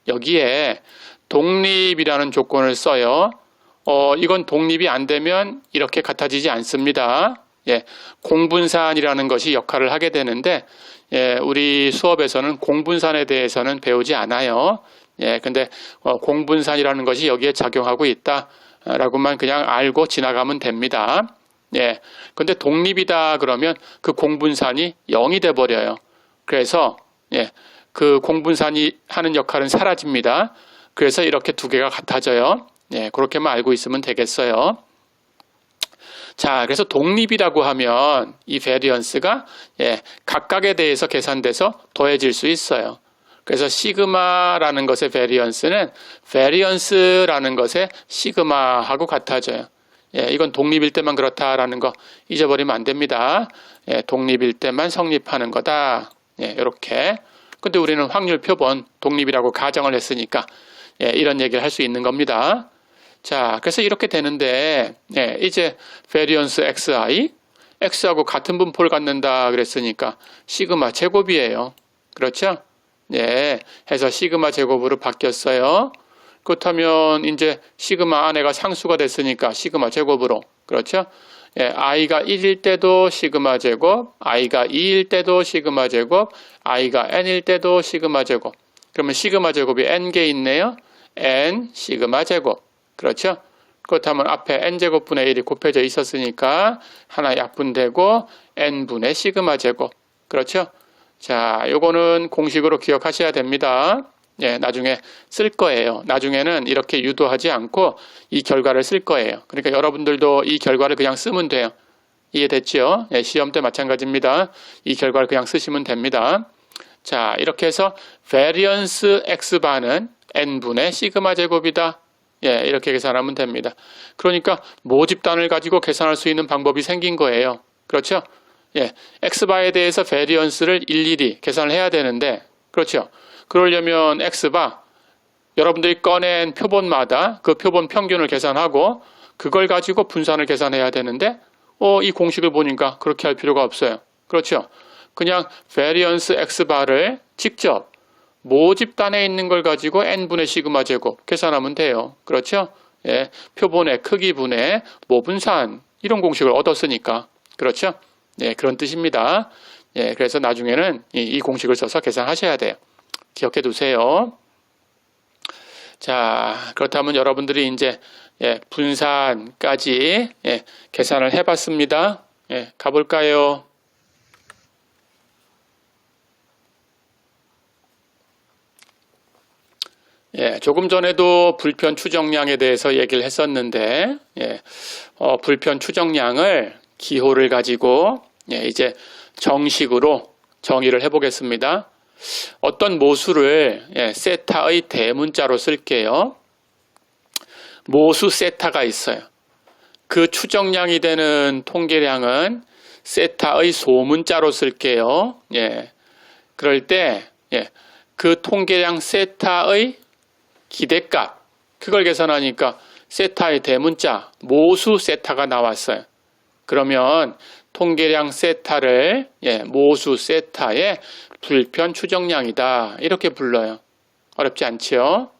여기에 독립이라는 조건을 써요. 이건 독립이 안 되면 이렇게 같아지지 않습니다. 공분산이라는 것이 역할을 하게 되는데 우리 수업에서는 공분산에 대해서는 배우지 않아요. 예, 근데 공분산이라는 것이 여기에 작용하고 있다라고만 그냥 알고 지나가면 됩니다. 예, 근데 독립이다 그러면 그 공분산이 0이 돼 버려요. 그래서 예, 그 공분산이 하는 역할은 사라집니다. 그래서 이렇게 두 개가 같아져요. 예, 그렇게만 알고 있으면 되겠어요. 자, 그래서 독립이라고 하면 이 베리언스가 예, 각각에 대해서 계산돼서 더해질 수 있어요. 그래서 시그마라는 것의 베리언스는 베리언스라는 것의 시그마하고 같아져요. 예, 이건 독립일 때만 그렇다라는 거 잊어버리면 안 됩니다. 예, 독립일 때만 성립하는 거다. 예, 이렇게. 근데 우리는 확률 표본 독립이라고 가정을 했으니까 예, 이런 얘기를 할 수 있는 겁니다. 자, 그래서 이렇게 되는데 예, 이제 베리언스 xi, x하고 같은 분포를 갖는다 그랬으니까 시그마 제곱이에요. 그렇죠? 예, 해서 시그마 제곱으로 바뀌었어요. 그렇다면 이제 시그마 안에가 상수가 됐으니까 시그마 제곱으로. 그렇죠? 예, i가 1일 때도 시그마 제곱, i가 2일 때도 시그마 제곱, i가 n일 때도 시그마 제곱. 그러면 시그마 제곱이 n개 있네요. n 시그마 제곱. 그렇죠? 그렇다면 앞에 n제곱분의 1이 곱해져 있었으니까 하나 약분되고 n분의 시그마 제곱. 그렇죠? 자, 요거는 공식으로 기억하셔야 됩니다. 예, 나중에 쓸 거예요. 나중에는 이렇게 유도하지 않고 이 결과를 쓸 거예요. 그러니까 여러분들도 이 결과를 그냥 쓰면 돼요. 이해됐죠? 예, 시험 때 마찬가지입니다. 이 결과를 그냥 쓰시면 됩니다. 자, 이렇게 해서 variance x바는 n분의 시그마 제곱이다. 예, 이렇게 계산하면 됩니다. 그러니까 모집단을 가지고 계산할 수 있는 방법이 생긴 거예요. 그렇죠? 예, x바에 대해서 베리언스를 일일이 계산을 해야 되는데, 그렇죠? 그러려면 x바, 여러분들이 꺼낸 표본마다 그 표본 평균을 계산하고 그걸 가지고 분산을 계산해야 되는데, 이 공식을 보니까 그렇게 할 필요가 없어요. 그렇죠? 그냥 베리언스 x바를 직접 모집단에 있는 걸 가지고 n분의 시그마 제곱 계산하면 돼요. 그렇죠? 예, 표본의 크기분의 모분산 이런 공식을 얻었으니까. 그렇죠? 예, 그런 뜻입니다. 예, 그래서 나중에는 이 공식을 써서 계산하셔야 돼요. 기억해 두세요. 자, 그렇다면 여러분들이 이제 분산까지 계산을 해봤습니다. 예, 가볼까요? 예, 조금 전에도 불편 추정량에 대해서 얘기를 했었는데, 불편 추정량을 기호를 가지고, 이제 정식으로 정의를 해보겠습니다. 어떤 모수를, 세타의 대문자로 쓸게요. 모수 세타가 있어요. 그 추정량이 되는 통계량은 세타의 소문자로 쓸게요. 그럴 때, 그 통계량 세타의 기대값, 그걸 계산하니까 세타의 대문자, 모수 세타가 나왔어요. 그러면 통계량 세타를 모수 세타의 불편 추정량이다. 이렇게 불러요. 어렵지 않지요?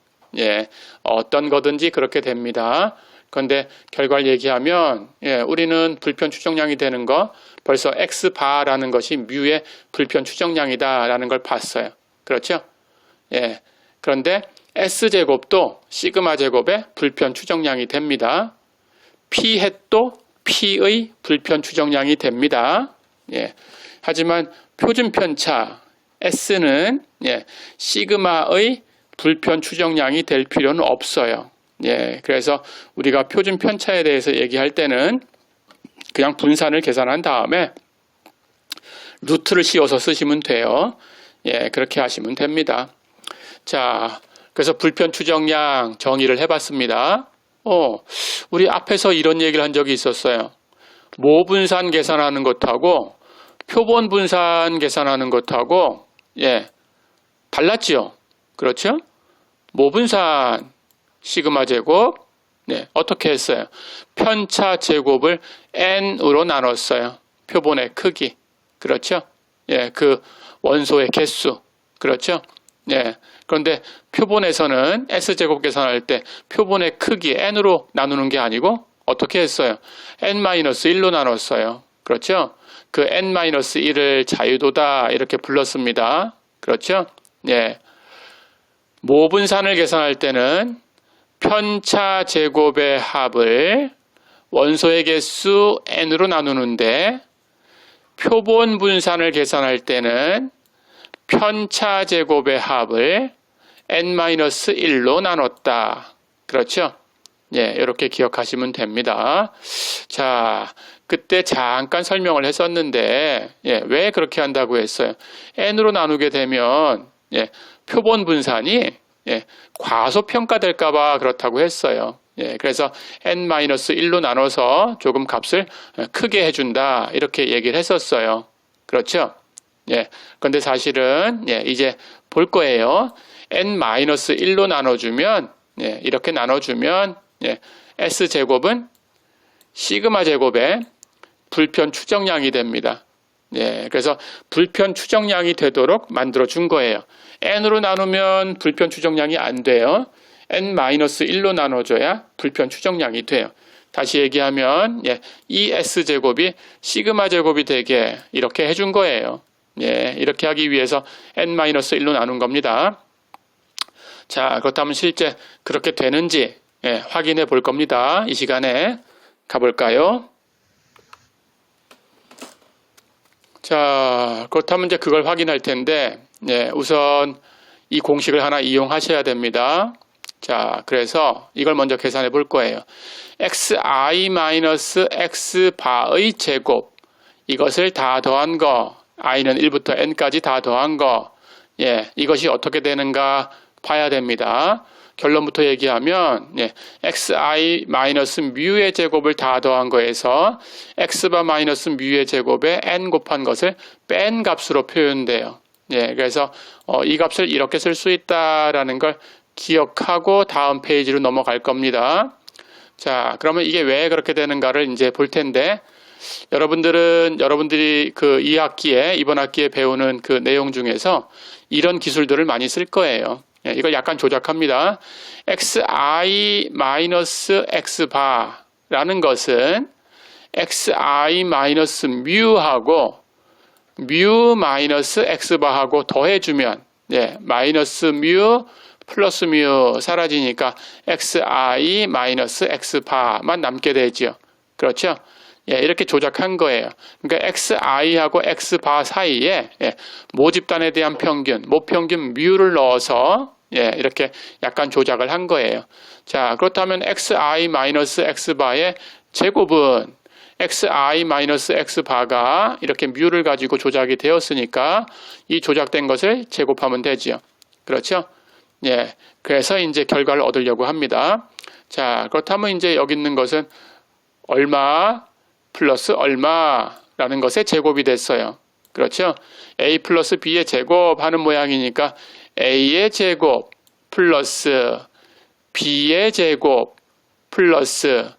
어떤 거든지 그렇게 됩니다. 그런데 결과를 얘기하면 우리는 불편 추정량이 되는 거 벌써 x바라는 것이 뮤의 불편 추정량이다 라는 걸 봤어요. 그렇죠? 그런데 S제곱도 시그마 제곱의 불편 추정량이 됩니다. P햇도 P의 불편 추정량이 됩니다. 하지만 표준 편차 S는 시그마의 불편 추정량이 될 필요는 없어요. 그래서 우리가 표준 편차에 대해서 얘기할 때는 그냥 분산을 계산한 다음에 루트를 씌워서 쓰시면 돼요. 그렇게 하시면 됩니다. 자, 그래서 불편 추정량 정의를 해봤습니다. 우리 앞에서 이런 얘기를 한 적이 있었어요. 모분산 계산하는 것하고 표본 분산 계산하는 것하고 달랐지요. 그렇죠? 모분산 시그마 제곱 어떻게 했어요? 편차 제곱을 n으로 나눴어요. 표본의 크기. 그렇죠? 그 원소의 개수. 그렇죠? 그런데 표본에서는 S제곱 계산할 때 표본의 크기 n으로 나누는 게 아니고 어떻게 했어요? n-1로 나눴어요. 그렇죠? 그 n-1을 자유도다 이렇게 불렀습니다. 그렇죠? 모분산을 계산할 때는 편차 제곱의 합을 원소의 개수 n으로 나누는데 표본 분산을 계산할 때는 편차 제곱의 합을 n-1로 나눴다. 그렇죠? 예, 이렇게 기억하시면 됩니다. 자, 그때 잠깐 설명을 했었는데, 예, 왜 그렇게 한다고 했어요? n으로 나누게 되면, 예, 표본 분산이, 예, 과소평가될까봐 그렇다고 했어요. 예, 그래서 n-1로 나눠서 조금 값을 크게 해준다. 이렇게 얘기를 했었어요. 그렇죠? 예, 그런데 사실은, 예, 이제 볼 거예요. n-1로 나눠주면, 예, 이렇게 나눠주면, 예, S제곱은 시그마 제곱의 불편 추정량이 됩니다. 예, 그래서 불편 추정량이 되도록 만들어 준 거예요. n으로 나누면 불편 추정량이 안 돼요. n-1로 나눠줘야 불편 추정량이 돼요. 다시 얘기하면, 예, 이 S제곱이 시그마 제곱이 되게 이렇게 해준 거예요. 예, 이렇게 하기 위해서 n-1로 나눈 겁니다. 자, 그렇다면 실제 그렇게 되는지, 예, 확인해 볼 겁니다. 이 시간에 가볼까요? 자, 그렇다면 이제 그걸 확인할 텐데, 예, 우선 이 공식을 하나 이용하셔야 됩니다. 자, 그래서 이걸 먼저 계산해 볼 거예요. xi-x바의 제곱, 이것을 다 더한 거, i는 1부터 n까지 다 더한 거, 예, 이것이 어떻게 되는가 봐야 됩니다. 결론부터 얘기하면, 예, xi-μ의 제곱을 다 더한 거에서 x바 마이너스 μ의 제곱에 n 곱한 것을 뺀 값으로 표현돼요. 예, 그래서 이 값을 이렇게 쓸 수 있다라는 걸 기억하고 다음 페이지로 넘어갈 겁니다. 자, 그러면 이게 왜 그렇게 되는가를 이제 볼 텐데, 여러분들이 그 이번 학기에 배우는 그 내용 중에서 이런 기술들을 많이 쓸 거예요. 예, 이걸 약간 조작합니다. xi-x바라는 것은 xi-μ하고 μ-x바하고 더해주면, 예, 마이너스 μ 플러스 μ 사라지니까 xi-x바만 남게 되죠. 그렇죠? 예, 이렇게 조작한 거예요. 그러니까 xi하고 x바 사이에, 예, 모집단에 대한 평균, 모평균 μ를 넣어서, 예, 이렇게 약간 조작을 한 거예요. 자, 그렇다면 xi-x바의 제곱은 xi-x바가 이렇게 μ를 가지고 조작이 되었으니까 이 조작된 것을 제곱하면 되죠. 그렇죠? 예, 그래서 이제 결과를 얻으려고 합니다. 자, 그렇다면 이제 여기 있는 것은 얼마 플러스 얼마라는 것의 제곱이 됐어요. 그렇죠? a 플러스 b의 제곱 하는 모양이니까 a의 제곱 플러스 b의 제곱 플러스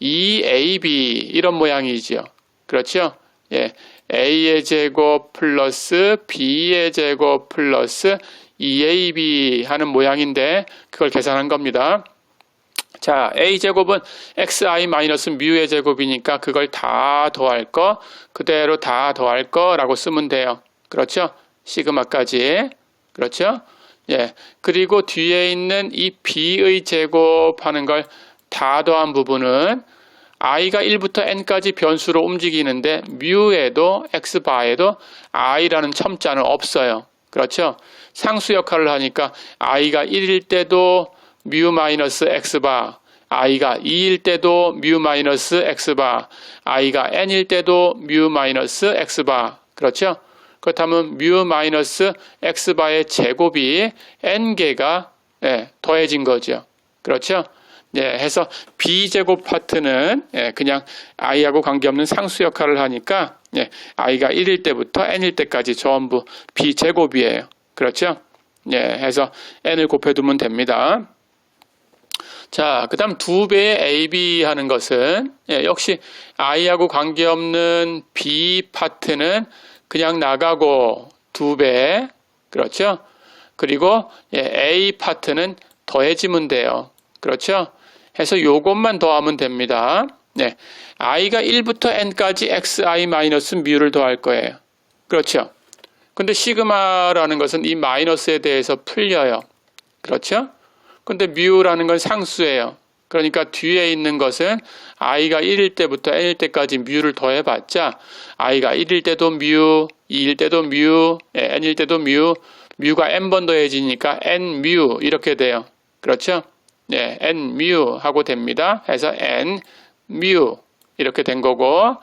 2ab 이런 모양이죠. 그렇죠? 예, a의 제곱 플러스 b의 제곱 플러스 2ab 하는 모양인데 그걸 계산한 겁니다. 자, a제곱은 xi-μ의 제곱이니까 그걸 다 더할 거, 그대로 다 더할 거라고 쓰면 돼요. 그렇죠? 시그마까지. 그렇죠? 예. 그리고 뒤에 있는 이 b의 제곱하는 걸 다 더한 부분은 i가 1부터 n까지 변수로 움직이는데 μ에도 x바에도 i라는 첨자는 없어요. 그렇죠? 상수 역할을 하니까 i가 1일 때도 μ-x바, i가 2일 때도 μ-x바, i가 n일 때도 μ-x바. 그렇죠? 그렇다면 μ-x바의 제곱이 n개가, 예, 더해진 거죠. 그렇죠? 예, 해서 b제곱 파트는, 예, 그냥 i하고 관계없는 상수 역할을 하니까, 예, i가 1일 때부터 n일 때까지 전부 b제곱이에요. 그렇죠? 예, 해서 n을 곱해두면 됩니다. 자, 그 다음 2배의 AB 하는 것은, 예, 역시 i하고 관계없는 B 파트는 그냥 나가고 2배, 그렇죠? 그리고, 예, A 파트는 더해지면 돼요. 그렇죠? 해서 요것만 더하면 됩니다. 네, i가 1부터 n까지 xi-μ를 더할 거예요. 그렇죠? 근데 시그마라는 것은 이 마이너스에 대해서 풀려요. 그렇죠? 근데 뮤라는 건 상수예요. 그러니까 뒤에 있는 것은 i가 1일 때부터 n일 때까지 뮤를 더해봤자 i가 1일 때도 뮤, 2일 때도 뮤, n일 때도 뮤, 뮤가 n번 더해지니까 n뮤 이렇게 돼요. 그렇죠? 네, n뮤 하고 됩니다. 해서 n뮤 이렇게 된 거고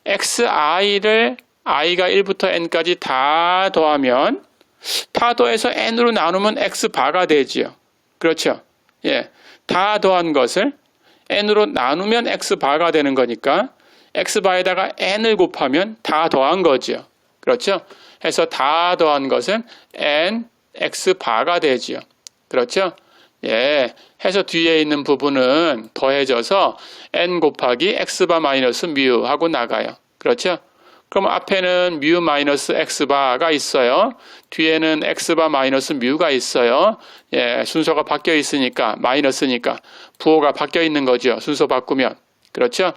xi를 i가 1부터 n까지 다 더하면 다 더해서 n으로 나누면 x바가 되지요. 그렇죠? 예, 다 더한 것을 n으로 나누면 x바가 되는 거니까 x바에다가 n을 곱하면 다 더한 거죠. 그렇죠? 해서 다 더한 것은 n x바가 되지요. 그렇죠? 예, 해서 뒤에 있는 부분은 더해져서 n 곱하기 x바 마이너스 뮤 하고 나가요. 그렇죠? 그럼 앞에는 뮤 마이너스 x바가 있어요. 뒤에는 x바 마이너스 뮤가 있어요. 예, 순서가 바뀌어 있으니까 마이너스니까 부호가 바뀌어 있는 거죠. 순서 바꾸면. 그렇죠?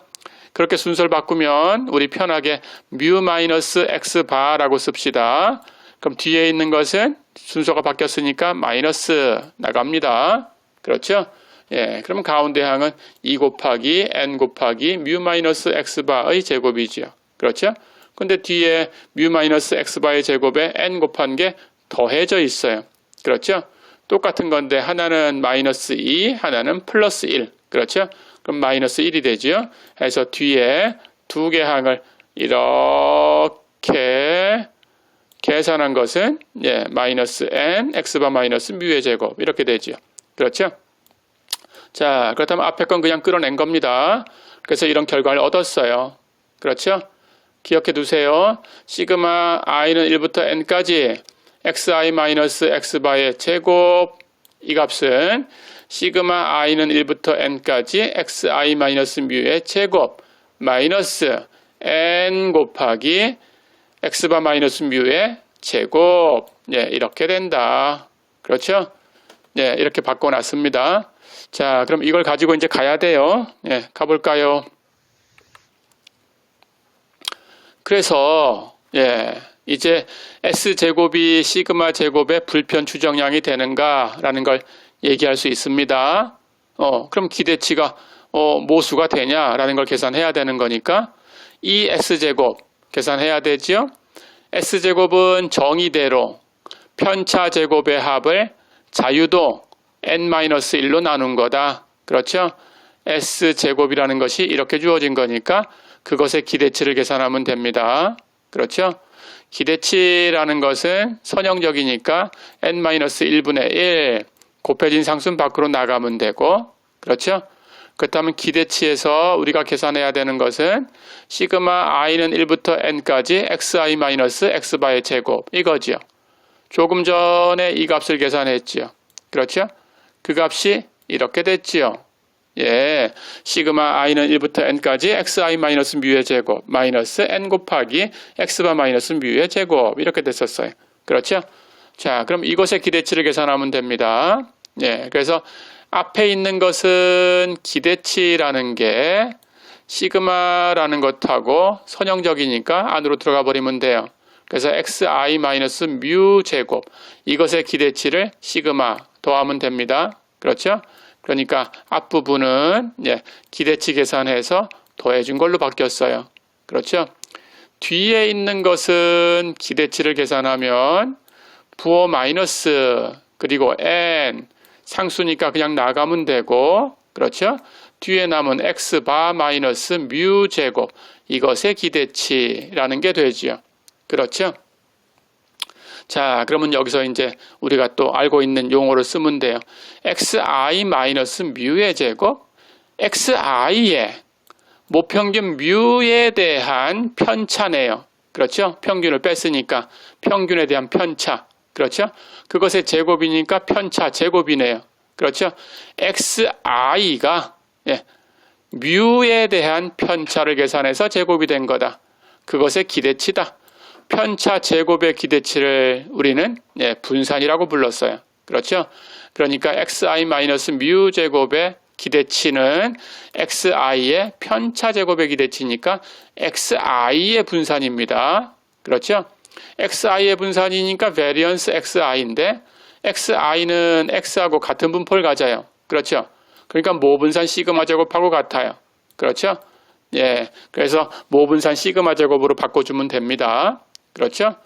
그렇게 순서를 바꾸면 우리 편하게 뮤 마이너스 x바라고 씁시다. 그럼 뒤에 있는 것은 순서가 바뀌었으니까 마이너스 나갑니다. 그렇죠? 예, 그럼 가운데 항은 2 곱하기 n 곱하기 뮤 마이너스 x바의 제곱이지요. 그렇죠? 근데 뒤에 뮤 마이너스 x바의 제곱에 n 곱한 게 더해져 있어요. 그렇죠? 똑같은 건데 하나는 마이너스 2, 하나는 플러스 1. 그렇죠? 그럼 마이너스 1이 되죠. 해서 뒤에 두 개 항을 이렇게 계산한 것은 예, 마이너스 n, x바 마이너스 뮤의 제곱 이렇게 되죠. 그렇죠? 자, 그렇다면 앞에 건 그냥 끌어낸 겁니다. 그래서 이런 결과를 얻었어요. 그렇죠? 기억해 두세요. 시그마 i는 1부터 n까지 xi 마이너스 x바의 제곱 이 값은 시그마 i는 1부터 n까지 xi 마이너스 뮤의 제곱 마이너스 n 곱하기 x바 마이너스 뮤의 제곱 예, 이렇게 된다. 그렇죠? 예, 이렇게 바꿔놨습니다. 자, 그럼 이걸 가지고 이제 가야 돼요. 예, 가볼까요? 그래서 예, 이제 S제곱이 시그마 제곱의 불편 추정량이 되는가라는 걸 얘기할 수 있습니다. 그럼 기대치가 모수가 되냐라는 걸 계산해야 되는 거니까 이 S제곱 계산해야 되죠. S제곱은 정의대로 편차 제곱의 합을 자유도 n-1로 나눈 거다. 그렇죠? S제곱이라는 것이 이렇게 주어진 거니까 그것의 기대치를 계산하면 됩니다. 그렇죠? 기대치라는 것은 선형적이니까 n-1분의 1 곱해진 상수는 밖으로 나가면 되고 그렇죠? 그렇다면 기대치에서 우리가 계산해야 되는 것은 시그마 i는 1부터 n까지 xi-x바의 제곱 이거지요. 조금 전에 이 값을 계산했지요. 그렇죠? 그 값이 이렇게 됐지요. 예, 시그마 i는 1부터 n까지 xi-뮤의 제곱 마이너스 n 곱하기 x바 마이너스 뮤의 제곱 이렇게 됐었어요. 그렇죠? 자, 그럼 이것의 기대치를 계산하면 됩니다. 예, 그래서 앞에 있는 것은 기대치라는 게 시그마라는 것하고 선형적이니까 안으로 들어가 버리면 돼요. 그래서 xi-뮤 제곱 이것의 기대치를 시그마 더하면 됩니다. 그렇죠? 그러니까 앞부분은 예, 기대치 계산해서 더해준 걸로 바뀌었어요. 그렇죠? 뒤에 있는 것은 기대치를 계산하면 부호 마이너스 그리고 n 상수니까 그냥 나가면 되고 그렇죠? 뒤에 남은 x바 마이너스 뮤 제곱 이것의 기대치라는 게 되지요. 그렇죠? 자, 그러면 여기서 이제 우리가 또 알고 있는 용어를 쓰면 돼요. xi 마이너스 뮤의 제곱 xi의 모평균 뮤에 대한 편차네요. 그렇죠? 평균을 뺐으니까 평균에 대한 편차. 그렇죠? 그것의 제곱이니까 편차 제곱이네요. 그렇죠? xi가 예, 뮤에 대한 편차를 계산해서 제곱이 된 거다. 그것의 기대치다. 편차 제곱의 기대치를 우리는 예, 분산이라고 불렀어요. 그렇죠? 그러니까 xi-뮤 제곱의 기대치는 xi의 편차 제곱의 기대치니까 xi의 분산입니다. 그렇죠? xi의 분산이니까 variance xi인데 xi는 x하고 같은 분포를 가져요. 그렇죠? 그러니까 모분산 시그마 제곱하고 같아요. 그렇죠? 예, 그래서 모분산 시그마 제곱으로 바꿔주면 됩니다. 그렇죠?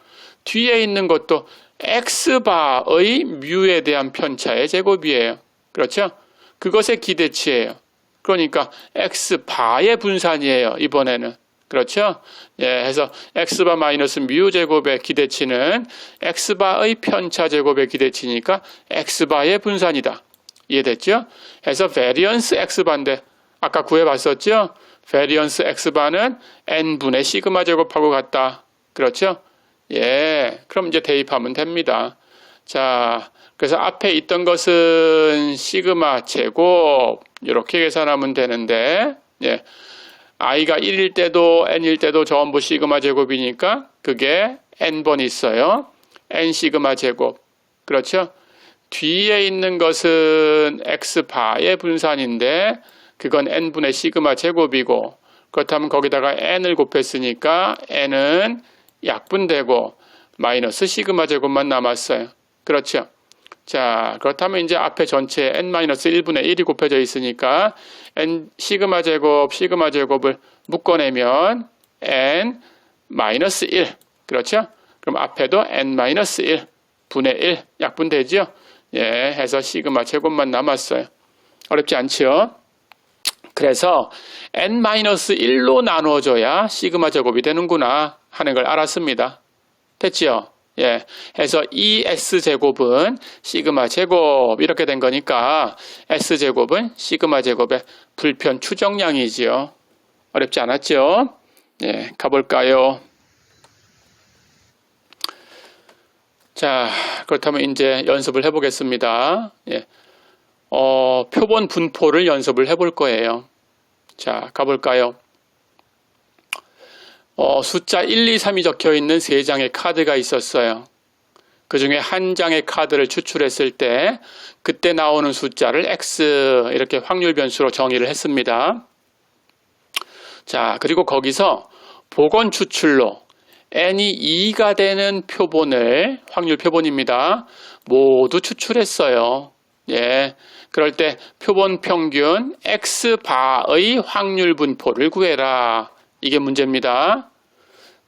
뒤에 있는 것도 x바의 뮤에 대한 편차의 제곱이에요. 그렇죠? 그것의 기대치예요. 그러니까 x바의 분산이에요. 이번에는. 그렇죠? 예, 해서 x바 마이너스 뮤 제곱의 기대치는 x바의 편차 제곱의 기대치니까 x바의 분산이다. 이해됐죠? 해서 variance x바인데 아까 구해봤었죠? variance x바는 n분의 시그마 제곱하고 같다. 그렇죠? 예, 그럼 이제 대입하면 됩니다. 자, 그래서 앞에 있던 것은 시그마 제곱 이렇게 계산하면 되는데, 예, i가 1일 때도 n일 때도 전부 시그마 제곱이니까 그게 n번 있어요. n 시그마 제곱. 그렇죠? 뒤에 있는 것은 x바의 분산인데 그건 n분의 시그마 제곱이고, 그렇다면 거기다가 n을 곱했으니까 n은 약분되고 마이너스 시그마 제곱만 남았어요. 그렇죠? 자, 그렇다면 이제 앞에 전체 n-1분의 1이 곱해져 있으니까 n 시그마 제곱을 묶어내면 n-1. 그렇죠? 그럼 앞에도 n-1 분의 1 약분되죠? 예, 해서 시그마 제곱만 남았어요. 어렵지 않죠? 그래서 n-1로 나눠줘야 시그마 제곱이 되는구나 하는 걸 알았습니다. 됐죠? 예, 해서 이 s제곱은 시그마 제곱 이렇게 된 거니까 s제곱은 시그마 제곱의 불편 추정량이지요. 어렵지 않았죠? 예, 가볼까요? 자, 그렇다면 이제 연습을 해보겠습니다. 예, 표본 분포를 연습을 해볼 거예요. 자, 가볼까요? 숫자 1, 2, 3이 적혀 있는 3장의 카드가 있었어요. 그 중에 한 장의 카드를 추출했을 때 그때 나오는 숫자를 X 이렇게 확률 변수로 정의를 했습니다. 자, 그리고 거기서 복원 추출로 n이 2가 되는 표본을, 확률 표본입니다, 모두 추출했어요. 예, 그럴 때 표본 평균 X바의 확률 분포를 구해라. 이게 문제입니다.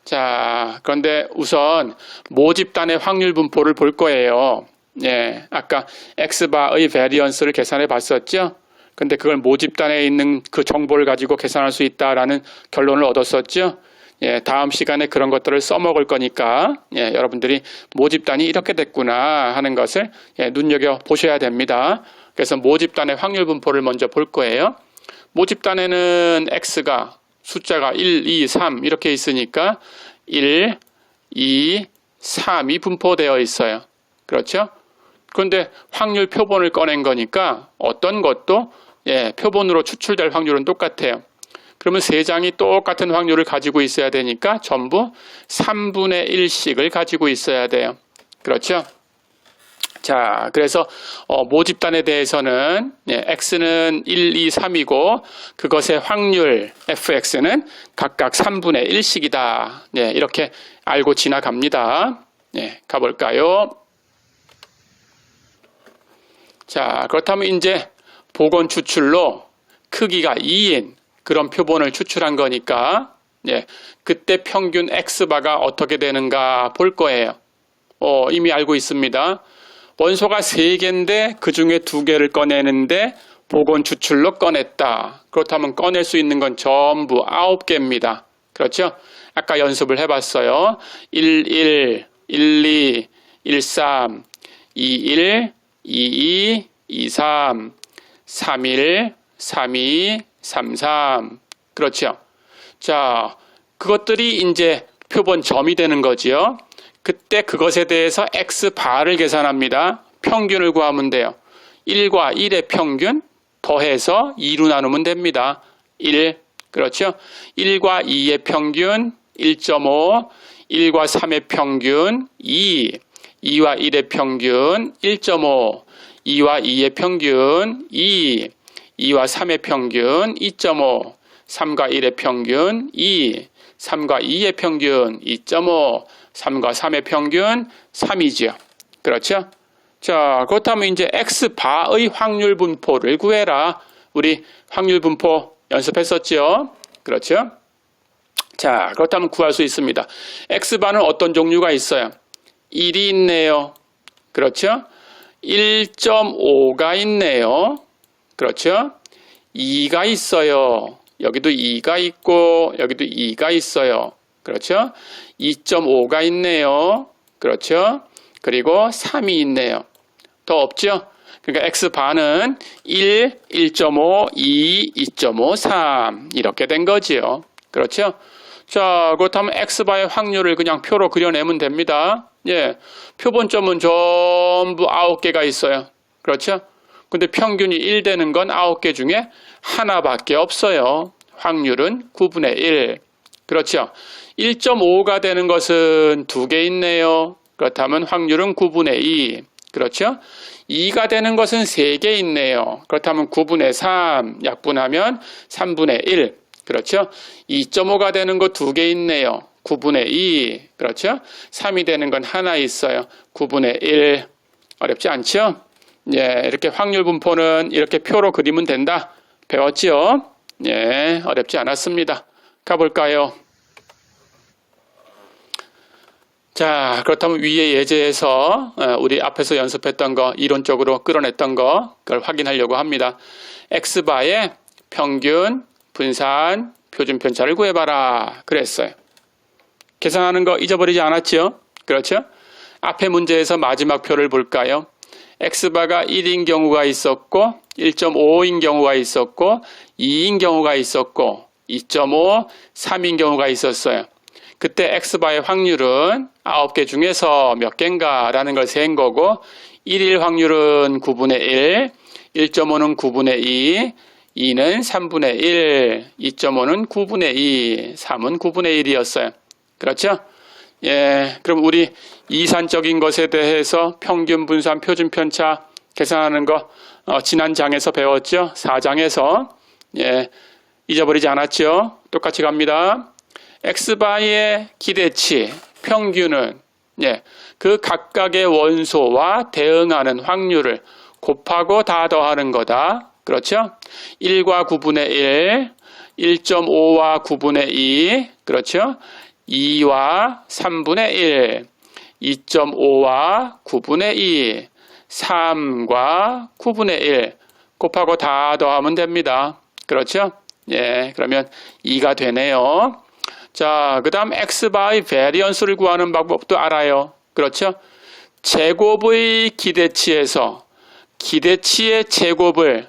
자, 그런데 우선 모집단의 확률 분포를 볼 거예요. 예, 아까 X바의 베리언스를 계산해 봤었죠? 근데 그걸 모집단에 있는 그 정보를 가지고 계산할 수 있다라는 결론을 얻었었죠? 예, 다음 시간에 그런 것들을 써먹을 거니까, 예, 여러분들이 모집단이 이렇게 됐구나 하는 것을, 예, 눈여겨 보셔야 됩니다. 그래서 모집단의 확률 분포를 먼저 볼 거예요. 모집단에는 X가 숫자가 1, 2, 3 이렇게 있으니까 1, 2, 3이 분포되어 있어요. 그렇죠? 그런데 확률 표본을 꺼낸 거니까 어떤 것도, 예, 표본으로 추출될 확률은 똑같아요. 그러면 3장이 똑같은 확률을 가지고 있어야 되니까 전부 3분의 1씩을 가지고 있어야 돼요. 그렇죠? 자, 그래서 모집단에 대해서는, 예, x는 1, 2, 3이고 그것의 확률 fx는 각각 3분의 1씩이다. 예, 이렇게 알고 지나갑니다. 예, 가볼까요? 자, 그렇다면 이제 복원 추출로 크기가 2인 그런 표본을 추출한 거니까, 예, 그때 평균 x바가 어떻게 되는가 볼 거예요. 이미 알고 있습니다. 원소가 3개인데 그 중에 2개를 꺼내는데 복원 추출로 꺼냈다. 그렇다면 꺼낼 수 있는 건 전부 9개입니다. 그렇죠? 아까 연습을 해봤어요. 11, 12, 13, 21, 22, 23, 31, 32, 33. 그렇죠? 자, 그것들이 이제 표본 점이 되는 거지요. 그때 그것에 대해서 x바를 계산합니다. 평균을 구하면 돼요. 1과 1의 평균 더해서 2로 나누면 됩니다. 1, 그렇죠? 1과 2의 평균 1.5, 1과 3의 평균 2, 2와 1의 평균 1.5, 2와 2의 평균 2, 2와 3의 평균 2.5, 3과 1의 평균 2, 3과 2의 평균 2.5, 3과 3의 평균 3이죠. 그렇죠? 자, 그렇다면 이제 X바의 확률 분포를 구해라. 우리 확률 분포 연습했었죠? 그렇죠? 자, 그렇다면 구할 수 있습니다. X바는 어떤 종류가 있어요? 1이 있네요. 그렇죠? 1.5가 있네요. 그렇죠? 2가 있어요. 여기도 2가 있고 여기도 2가 있어요. 그렇죠? 2.5가 있네요. 그렇죠? 그리고 3이 있네요. 더 없죠? 그러니까 X바는 1, 1.5, 2, 2.5, 3 이렇게 된 거지요. 그렇죠? 자, 그렇다면 X바의 확률을 그냥 표로 그려내면 됩니다. 예, 표본점은 전부 9개가 있어요. 그렇죠? 근데 평균이 1 되는 건 9개 중에 하나밖에 없어요. 확률은 9분의 1. 그렇죠? 1.5가 되는 것은 2개 있네요. 그렇다면 확률은 9분의 2. 그렇죠? 2가 되는 것은 3개 있네요. 그렇다면 9분의 3 약분하면 3분의 1. 그렇죠? 2.5가 되는 거 2개 있네요. 9분의 2. 그렇죠? 3이 되는 건 하나 있어요. 9분의 1. 어렵지 않죠? 예, 이렇게 확률 분포는 이렇게 표로 그리면 된다. 배웠지요? 예, 어렵지 않았습니다. 가볼까요? 자, 그렇다면 위의 예제에서 우리 앞에서 연습했던 거, 이론적으로 끌어냈던 거, 그걸 확인하려고 합니다. X바의 평균, 분산, 표준 편차를 구해봐라. 그랬어요. 계산하는 거 잊어버리지 않았죠? 그렇죠? 앞에 문제에서 마지막 표를 볼까요? X바가 1인 경우가 있었고 1.5인 경우가 있었고 2인 경우가 있었고 2.5, 3인 경우가 있었어요. 그때 X바의 확률은 9개 중에서 몇 개인가 라는 걸 센 거고 1일 확률은 9분의 1, 1.5는 9분의 2, 2는 3분의 1, 2.5는 9분의 2, 3은 9분의 1이었어요. 그렇죠? 예, 그럼 우리 이산적인 것에 대해서 평균, 분산, 표준 편차 계산하는 거 지난 장에서 배웠죠? 4장에서. 예, 잊어버리지 않았죠? 똑같이 갑니다. X바의 기대치, 평균은 예, 그 각각의 원소와 대응하는 확률을 곱하고 다 더하는 거다. 그렇죠? 1과 9분의 1, 1.5와 9분의 2, 그렇죠? 2와 3분의 1, 2.5와 9분의 2, 3과 9분의 1 곱하고 다 더하면 됩니다. 그렇죠? 예, 그러면 2가 되네요. 자, 그 다음 X바의 베리언스를 구하는 방법도 알아요. 그렇죠? 제곱의 기대치에서 기대치의 제곱을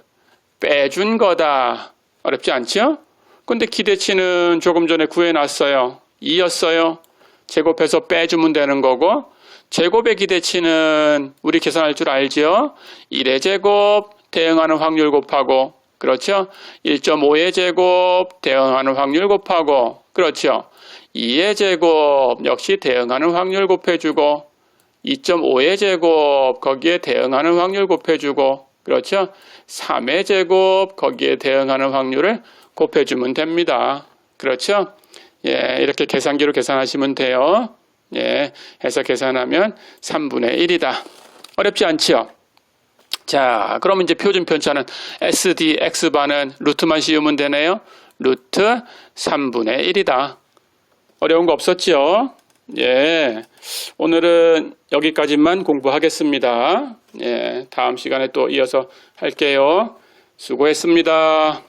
빼준 거다. 어렵지 않죠? 근데 기대치는 조금 전에 구해놨어요. 2였어요. 제곱해서 빼주면 되는 거고 제곱의 기대치는 우리 계산할 줄 알죠? 1의 제곱 대응하는 확률 곱하고 그렇죠? 1.5의 제곱 대응하는 확률 곱하고 그렇죠? 2의 제곱 역시 대응하는 확률 곱해주고 2.5의 제곱 거기에 대응하는 확률 곱해주고 그렇죠? 3의 제곱 거기에 대응하는 확률을 곱해주면 됩니다. 그렇죠? 예, 이렇게 계산기로 계산하시면 돼요. 예, 해서 계산하면 3분의 1이다. 어렵지 않죠? 자, 그러면 이제 표준 편차는 SD, X바는 루트만 씌우면 되네요. 루트 3분의 1이다. 어려운 거 없었죠? 예, 오늘은 여기까지만 공부하겠습니다. 예, 다음 시간에 또 이어서 할게요. 수고했습니다.